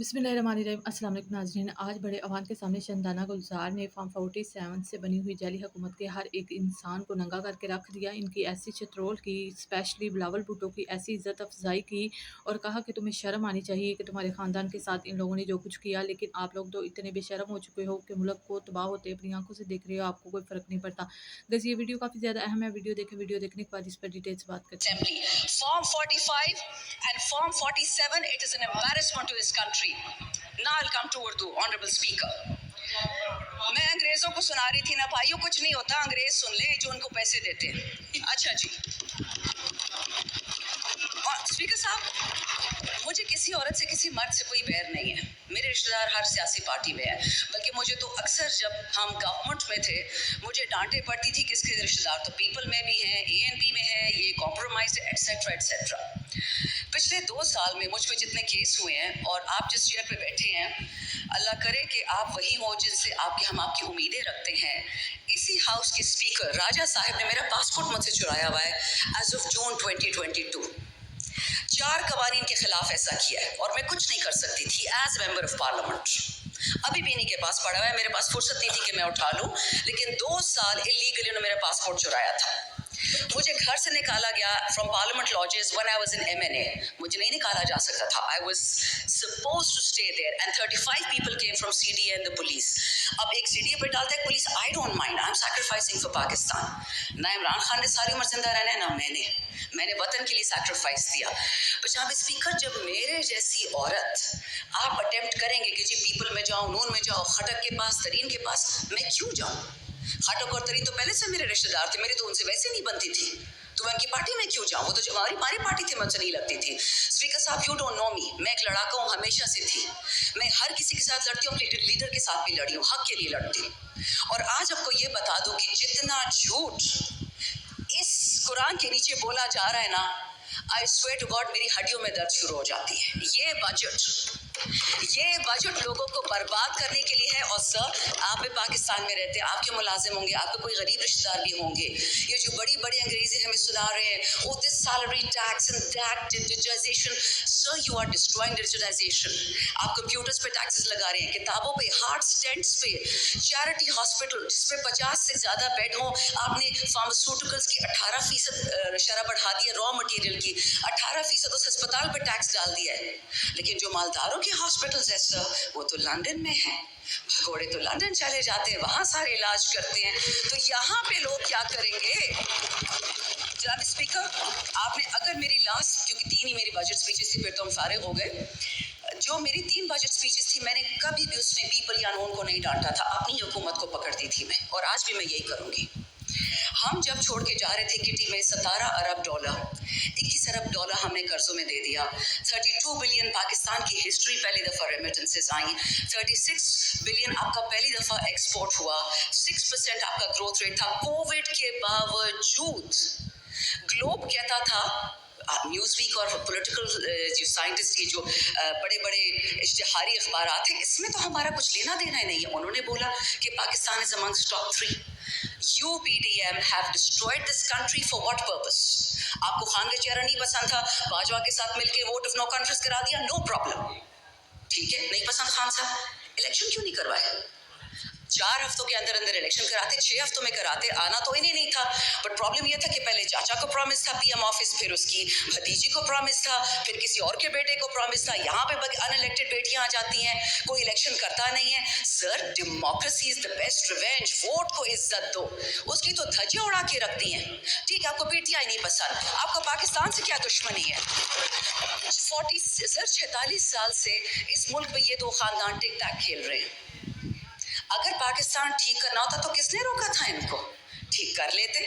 बिस्मिल्लाहिर्रहमानिर्रहीम। अस्सलाम वालेकुम नाज़रीन। आज बड़े अवान के सामने शहनदाना गुलजार ने फॉर्म 47 से बनी हुई जाली हुकूमत के हर एक इंसान को नंगा करके रख दिया। इनकी ऐसी चतरोल की, स्पेशली बिलावल भुट्टो की ऐसी इज्जत अफजाई की और कहा कि तुम्हें शर्म आनी चाहिए कि तुम्हारे ख़ानदान के साथ इन लोगों ने जो कुछ किया। लेकिन आप लोग तो इतने बेशरम हो चुके हो कि मुल्क को तबाह होते अपनी आंखों से देख रहे हो, आपको कोई फ़र्क नहीं पड़ता। बस ये वीडियो काफ़ी ज़्यादा अहम है। वीडियो देखें, वीडियो देखने के बाद इस पर डिटेल्स बात करते हैं। Form 45 and Form 47, it is an embarrassment to this country. Now I'll come to Urdu, Honorable Speaker. मैं अंग्रेजों को सुना रही थी ना भाइयों, कुछ नहीं होता, अंग्रेज सुन ले जो उनको पैसे देते हैं। अच्छा जी, और स्पीकर साहब, मुझे किसी औरत से, किसी मर्द से कोई बैर नहीं है। मेरे रिश्तेदार हर सियासी पार्टी में है, बल्कि मुझे तो अक्सर जब हम गवर्नमेंट में थे मुझे डांटे पड़ती थी कि इसके रिश्तेदार तो पीपल में भी हैं, एएनपी में है, ये कॉम्प्रोमाइज एटसेट्रा एटसेट्रा। पिछले 2 साल में मुझ पे जितने केस हुए हैं, और आप जिस चेयर पे बैठे हैं, अल्लाह करे कि आप वही हो जिनसे हम आपकी उम्मीदें रखते हैं। इसी हाउस के स्पीकर राजा साहब ने मेरा पासपोर्ट मुझसे चुराया हुआ है एज ऑफ जून 2022। 4 कवानीन के खिलाफ ऐसा किया है और मैं कुछ नहीं कर सकती थी एज मेंबर ऑफ पार्लियामेंट। अभी भी इन्हीं के पास पड़ा हुआ है, मेरे पास फुर्सत नहीं थी कि मैं उठा लूं, लेकिन 2 साल इलीगली उन्होंने मेरा पासपोर्ट चुराया था। मुझे घर से निकाला गया from parliament lodges when I was in MNA. मुझे नहीं निकाला जा सकता था, I was supposed to stay there and 35 people came from CDA and the police. अब एक सीडीए पे डालता है police, I don't mind, I am sacrificing for Pakistan. ना इमरान खान ने सारी उम्र जिंदा रहना है, ना मैंने वतन के लिए सैक्रिफाइस दिया। पंजाबी स्पीकर, जब मेरे जैसी औरत आप अटेम्प्ट करेंगे कि जी पीपल में जाऊं, नून में जाओ, खटक के पास, तरीन के पास, मैं क्यों जाऊं? खटक और तरीन तो पहले से मेरे रिश्तेदार थे, मेरी तो उनसे वैसे नहीं बनती थी, तो मैं उनकी पार्टी में क्यों जाऊं? वो तो हमारी पार्टी थी, मुझसे नहीं लगती थी। स्पीकर साहब, यू डोंट नो मी, मैं एक लड़ाका हूं, हमेशा से थी। मैं हर किसी के साथ लड़ती हूँ, अपने लीडर के साथ भी लड़ी हूँ, हक के लिए लड़ती हूँ। और आज आपको ये बता दूं कि जितना झूठ इस कुरान के नीचे बोला जा रहा है ना, आई स्वेयर टू गॉड मेरी हड्डियों में दर्द शुरू हो जाती है। ये बजट लोगों को बर्बाद करने के लिए है। और सर, आप भी पाकिस्तान में रहते हैं, आपके मुलाजिम होंगे, आपके कोई गरीब रिश्तेदार भी होंगे। ये जो बड़ी बड़ी अंग्रेजी हमें सुना रहे हैं, oh this salary tax and that digitization, sir you are destroying digitization. आप कंप्यूटर्स पे टैक्सेस लगा रहे हैं, किताबों पे, हार्ट स्टेंट्स पे, चैरिटी हॉस्पिटल जिसपे 50 से ज्यादा बेड हो, आपने फार्मास्यूटिकल्स की 18% शरह बढ़ा दी है, रॉ मटेरियल की 18% उस अस्पताल पे टैक्स डाल दिया है। लेकिन जो मालदारों के हॉस्पिटल्स है सर, वो तो लंदन में है, भगोड़े तो लंदन चले जाते हैं, वहां सारे इलाज करते हैं, तो यहाँ पे लोग क्या करेंगे? जनाब स्पीकर, आपने अगर मेरी लास्ट, क्योंकि 3 ही मेरी बजट स्पीचेस थी, फिर तो हम फारिग हो गए, जो मेरी 3 बजट स्पीचेस थी, मैंने कभी भी उसमें पीपल या नून को नहीं डांटा था, अपनी हुकूमत को पकड़ती थी मैं, और आज भी मैं यही करूंगी। हम जब छोड़ के जा रहे थे किटी में $17 अरब, $21 अरब हमने कर्जों में दे दिया। 32 बिलियन पाकिस्तान की हिस्ट्री पहली दफा रेमिटेंसेस आई, 36 बिलियन आपका पहली दफा एक्सपोर्ट हुआ, 6% आपका ग्रोथ रेट था। कोविड के बावजूद ग्लोब कहता था, न्यूज़ वीक और पॉलिटिकल जो साइंटिस्ट की जो बड़े बड़े इश्तिहारी अखबार थे, इसमें तो हमारा कुछ लेना देना नहीं है। उन्होंने बोला कि Pakistan is amongst top 3। UPDM have destroyed this country for what purpose? आपको खान का चेहरा नहीं पसंद था, बाजवा के साथ मिलके वोट ऑफ नो कॉन्फ्रेंस करा दिया, नो प्रॉब्लम, ठीक है, नहीं पसंद खान साहब, इलेक्शन क्यों नहीं करवाए? 4 हफ्तों के अंदर अंदर इलेक्शन कराते, 6 हफ्तों में कराते, आना तो इन्हें नहीं था। बट प्रॉब्लम यह था कि पहले चाचा को प्रॉमिस था पीएम ऑफिस, फिर उसकी भतीजी को प्रॉमिस था, फिर किसी और के बेटे को प्रॉमिस था। यहाँ पे अनइलेक्टेड बेटियां आ जाती हैं, कोई इलेक्शन करता नहीं है। Sir, democracy is the best revenge, vote को इज्जत दो, उसकी तो धज्जियां उड़ा के रखती हैं। ठीक है, आपको बेटियां ही नहीं पसंद, आपको पाकिस्तान से क्या दुश्मनी है? 46 साल से इस मुल्क में ये 2 खानदान टिक टैक खेल रहे हैं। अगर पाकिस्तान ठीक करना होता तो किसने रोका था इनको? ठीक कर लेते।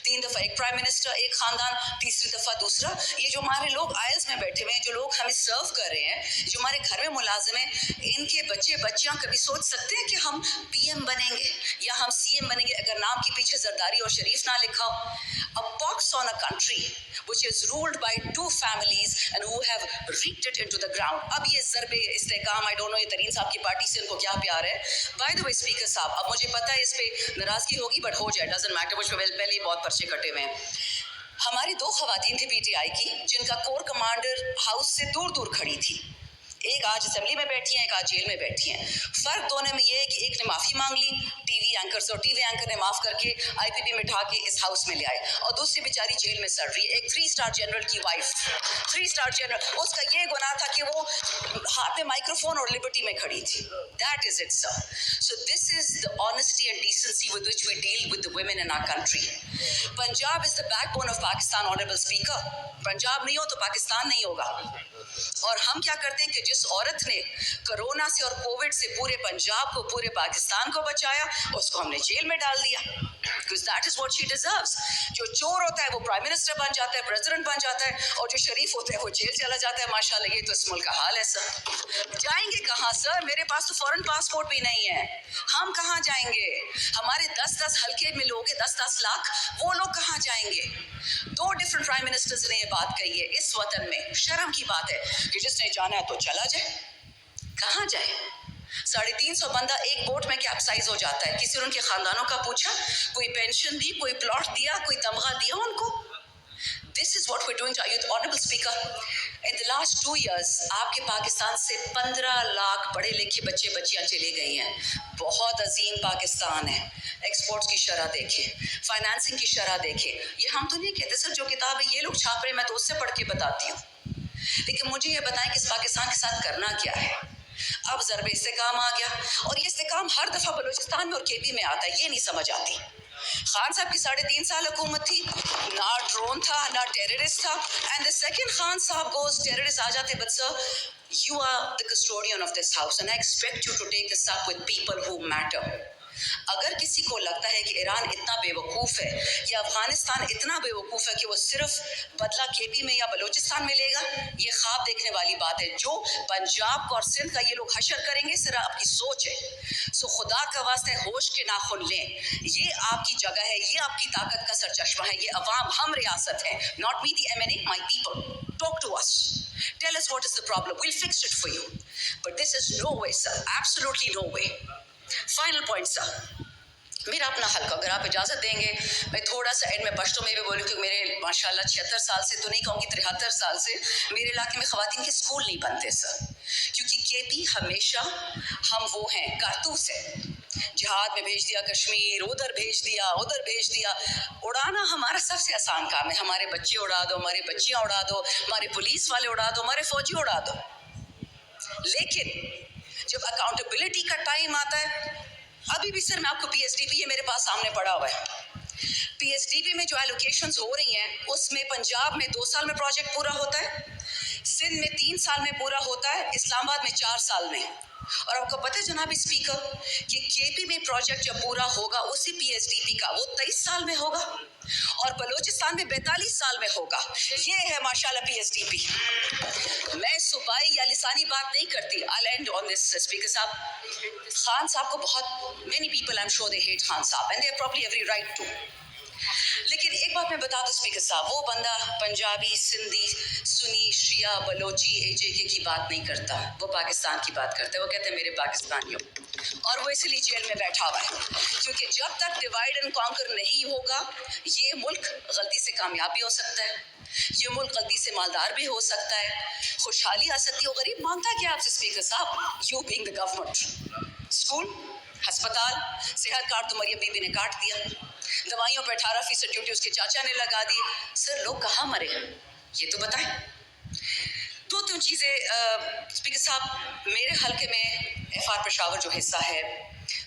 3 दफा एक प्राइम मिनिस्टर, एक खानदान, तीसरी दफा दूसरा। ये जो हमारे लोग आयल्स में बैठे हुए हैं, जो लोग हमें सर्व कर रहे हैं, जो हमारे घर में मुलाजिम हैं, इनके बच्चे बच्चियां कभी सोच सकते हैं कि हम पीएम बनेंगे या हम सीएम बनेंगे अगर नाम के पीछे जरदारी और शरीफ ना लिखा हो? A pox on a country which is ruled by 2 families and who have reaped it into the ground. अब ये ज़रबे इस्तेकाम, आई डोंट नो ये तरीन साहब की पार्टी से इनको क्या प्यार है। बाय द वे स्पीकर साहब, अब मुझे पता है इस पे नाराजगी होगी, बट हो जाए, डजंट मैटर, मुझ पे पहले ही बहुत पर्चे कटे हुए हैं। हमारी 2 खवातीन थी पीटीआई की, जिनका कोर कमांडर हाउस से दूर दूर खड़ी थी। एक आज असेंबली में बैठी हैं, एक आज जेल में बैठी हैं। फर्क दोनों में ये है कि एक ने माफी मांग ली टीवी एंकर से, और टीवी एंकर ने माफ करके आईपीपी में उठा के इस हाउस में ले आए, और दूसरी बेचारी जेल में सड़ रही है। एक 3 स्टार जनरल की वाइफ, 3 स्टार जनरल, उसका ये गुनाह था कि वो हाथ में माइक्रोफोन और लिबर्टी में खड़ी थी। That is it sir. So this is the honesty and decency with which we deal with the women in our country. Punjab is the backbone of Pakistan, honourable speaker. Punjab नहीं हो तो पाकिस्तान नहीं होगा। और हम क्या करते हैं कि जिस औरत ने कोरोना से और कोविड से पूरे पंजाब को, पूरे पाकिस्तान को बचाया, उसको हमने जेल में डाल दिया, because that is what she deserves। जो चोर होता है वो प्राइम मिनिस्टर बन जाता है, प्रेसिडेंट बन जाता है, और जो शरीफ होता है वो जेल चला जाता है। माशाल्लाह, ये तो इस मुल्क का हाल है सर। जाएंगे कहाँ सर? मेरे पास तो फॉरेन पासपोर्ट भी नहीं है, हम कहाँ जाएंगे? हमारे 10-10 हल्के में लोग 10-10 लाख, वो लोग कहाँ जाएंगे? 2 डिफरेंट प्राइम मिनिस्टर्स ने ये बात कही है इस वतन में। शर्म की बात है कि जिसने जाना है तो चला जाए, कहाँ जाए? 350 बंदा एक बोट में कैप्साइज हो जाता है। किसी ने उनके खानदानों का पूछा? कोई पेंशन दी, कोई प्लॉट दिया, कोई तमगा दिया उनको? This is what we doing to youth. Honourable speaker, in the last 2 years आपके पाकिस्तान से 15 लाख पढ़े लिखे बच्चे बच्चियां चले गई हैं। बहुत अजीम पाकिस्तान है। एक्सपोर्ट्स की शरह देखें, फाइनेंसिंग की शरह देखें। ये हम तो नहीं कहते सर, जो किताब है ये लोग छाप रहे हैं, मैं तो उससे पढ़ के बताती हूँ। लेकिन मुझे ये बताएं कि इस पाकिस्तान के साथ करना क्या है? अब ज़रबे इस्तेकाम आ गया, और ये इस्तेकाम हर दफ़ा बलूचिस्तान में और केपी में आता है, ये नहीं समझ आती। खान साहब की 3.5 साल हुकूमत थी, ना ड्रोन था ना टेररिस्ट था, एंड द सेकंड खान साहब गोज टेररिस्ट आ जाते। But sir, you are the custodian of this house and I expect you to take this up with people who matter। अगर किसी को लगता है कि ईरान इतना बेवकूफ़ है या अफगानिस्तान इतना बेवकूफ़ है कि वो सिर्फ बदला केपी में या बलूचिस्तान में लेगा, ये ख्वाब देखने वाली बात है। जो पंजाब और सिंध का ये लोग हशर करेंगे, सिर्फ आपकी सोच है। सो खुदा का वास्ते होश के नाखुन लें, ये आपकी जगह है, ये आपकी ताकत का सरचश्मा है, ये अवाम, हम रियासत है। Not me the MNA, my people. Talk to us, tell us what is the problem, we'll fix it for you, but this is no way sir, absolutely no way। Final point sir, मेरा अपना हल्का, अगर आप इजाज़त देंगे मैं थोड़ा सा एंड में पश्तो में भी बोलूँ, क्योंकि मेरे माशाल्लाह 76 साल से तो नहीं कहूँगी, 73 साल से मेरे इलाके में ख़वातीन के स्कूल नहीं बनते सर, क्योंकि केपी हमेशा हम वो हैं कारतूस है। जिहाद में भेज दिया कश्मीर, उधर भेज दिया, उधर भेज दिया। उड़ाना हमारा सबसे आसान काम है। हमारे बच्चे उड़ा दो, हमारी बच्चियाँ उड़ा दो, हमारे पुलिस वाले उड़ा दो, हमारे फौजी उड़ा दो। लेकिन जब अकाउंटेबिलिटी का टाइम आता है, अभी भी सर मैं आपको PSDP, ये मेरे पास सामने पड़ा हुआ है, PSDP में जो एलोकेशंस हो रही हैं उसमें पंजाब में 2 साल में प्रोजेक्ट पूरा होता है, सिंध में 3 साल में पूरा होता है, इस्लामाबाद में 4 साल में। और आपको पता है जनाब स्पीकर कि केपी में प्रोजेक्ट जब पूरा होगा उसी PSDP का, वो 23 साल में होगा, और बलूचिस्तान में 42 साल में होगा। ये है माशाल्लाह PSDP। मैं सूबाई या लिसानी बात नहीं करती। I'll end on this speaker साहब। खान साहब को बहुत many people I'm sure they hate Khan साहब and they have probably every right to। लेकिन एक बात मैं बता दूं स्पीकर साहब, वो बंदा पंजाबी, सिंधी, सुनी, शिया, बलोची, AJK की बात नहीं करता, वो पाकिस्तान की बात करता है। वो कहते हैं मेरे पाकिस्तानियों, और वो इसलिए जेल में बैठा हुआ है, क्योंकि जब तक डिवाइड एंड कॉन्कर नहीं होगा ये मुल्क गलती से कामयाब भी हो सकता है, ये मुल्क गलती से मालदार भी हो सकता है, खुशहाली आ सकती है। गरीब मांगता क्या आपसे स्पीकर साहब? You being the government, school, अस्पताल, सेहत कार्ड तो मरियम बीबी ने काट दिया, दवाइयों पर 18% ड्यूटी उसके चाचा ने लगा दी। सर लोग कहाँ मरे ये तो बताएं। दो चीज़ें स्पीकर साहब, मेरे हल्के में FR पेशावर जो हिस्सा है,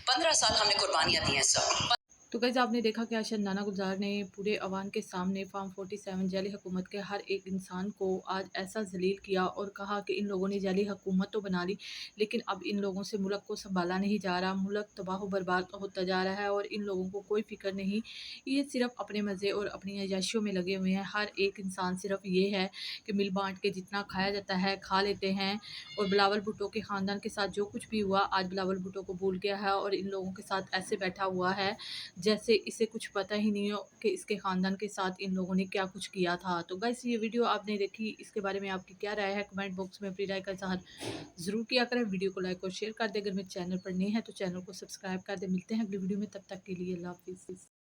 15 साल हमने कुर्बानियाँ दी हैं सर। तो गाइज़ आपने देखा कि आज शंदाना गुलजार ने पूरे अवान के सामने फार्म 47 जाली हुकूमत के हर एक इंसान को आज ऐसा जलील किया और कहा कि इन लोगों ने जाली हुकूमत तो बना ली, लेकिन अब इन लोगों से मुल्क को संभाला नहीं जा रहा, मुल्क तबाह बर्बाद होता जा रहा है और इन लोगों को कोई फ़िक्र नहीं। ये सिर्फ अपने मज़े और अपनी अय्याशियों में लगे हुए हैं। हर एक इंसान सिर्फ ये है कि मिल बाँट के जितना खाया जाता है खा लेते हैं। और बिलावल भुट्टो के ख़ानदान के साथ जो कुछ भी हुआ, आज बिलावल भुट्टो को भूल गया है और इन लोगों के साथ ऐसे बैठा हुआ है जैसे इसे कुछ पता ही नहीं हो कि इसके ख़ानदान के साथ इन लोगों ने क्या कुछ किया था। तो गाइस ये वीडियो आपने देखी, इसके बारे में आपकी क्या राय है? कमेंट बॉक्स में अपनी राय का इज़हार ज़रूर किया करें। वीडियो को लाइक और शेयर कर दें। अगर मेरे चैनल पर नए हैं तो चैनल को सब्सक्राइब कर दें। मिलते हैं अगली वीडियो में, तब तक के लिए अल्लाह हाफ़िज़।